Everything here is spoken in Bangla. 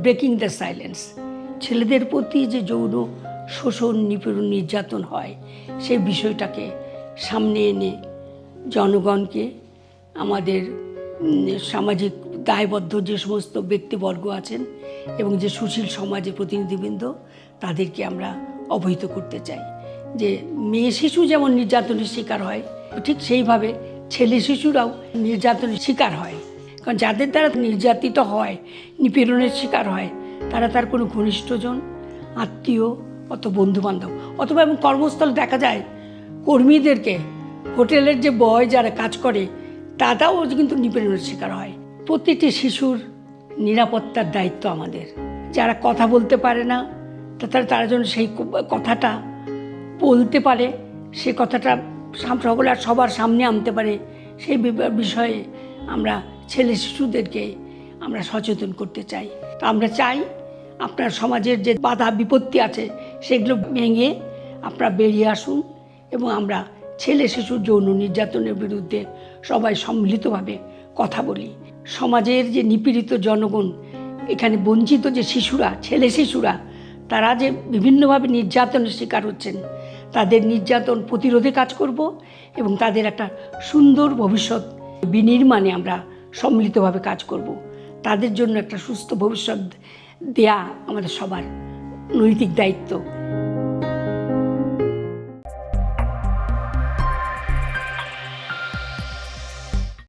Breaking the silence. ছেলেদের প্রতি যে যৌন শোষণ, নিপীড়ন, নির্যাতন হয় সেই বিষয়টাকে সামনে এনে জনগণকে, আমাদের সামাজিক দায়বদ্ধ যে সমস্ত ব্যক্তিবর্গ আছেন এবং যে সুশীল সমাজের প্রতিনিধিবৃন্দ, তাদেরকে আমরা অবহিত করতে চাই যে মেয়ে শিশু যেমন নির্যাতনের শিকার হয়, ঠিক সেইভাবে ছেলে শিশুরাও নির্যাতনের শিকার হয়। কারণ যাদের দ্বারা নির্যাতিত হয়, নিপীড়নের শিকার হয়, তারা তার কোনো ঘনিষ্ঠজন, আত্মীয়, অত বন্ধুবান্ধব, অথবা এবং কর্মস্থলে দেখা যায় কর্মীদেরকে, হোটেলের যে বয় যারা কাজ করে তারাও কিন্তু নিপীড়নের শিকার হয়। প্রতিটি শিশুর নিরাপত্তার দায়িত্ব আমাদের। যারা কথা বলতে পারে না তারা যেন সেই কথাটা বলতে পারে, সে কথাটা সবার সামনে আনতে পারে, সেই বিষয়ে আমরা ছেলে শিশুদেরকে আমরা সচেতন করতে চাই। তো আমরা চাই আপনার সমাজের যে বাধা বিপত্তি আছে সেগুলো ভেঙে আপনারা বেরিয়ে আসুন এবং আমরা ছেলে শিশুর যৌন নির্যাতনের বিরুদ্ধে সবাই সম্মিলিতভাবে কথা বলি। সমাজের যে নিপীড়িত জনগণ, এখানে বঞ্চিত যে শিশুরা, ছেলে শিশুরা, তারা যে বিভিন্নভাবে নির্যাতনের শিকার হচ্ছেন, তাদের নির্যাতন প্রতিরোধে কাজ করব এবং তাদের একটা সুন্দর ভবিষ্যৎ বিনির্মাণে আমরা সম্মিলিতভাবে কাজ করব। তাদের জন্য একটা সুস্থ ভবিষ্যৎ দেয়া আমাদের সবার নৈতিক দায়িত্ব।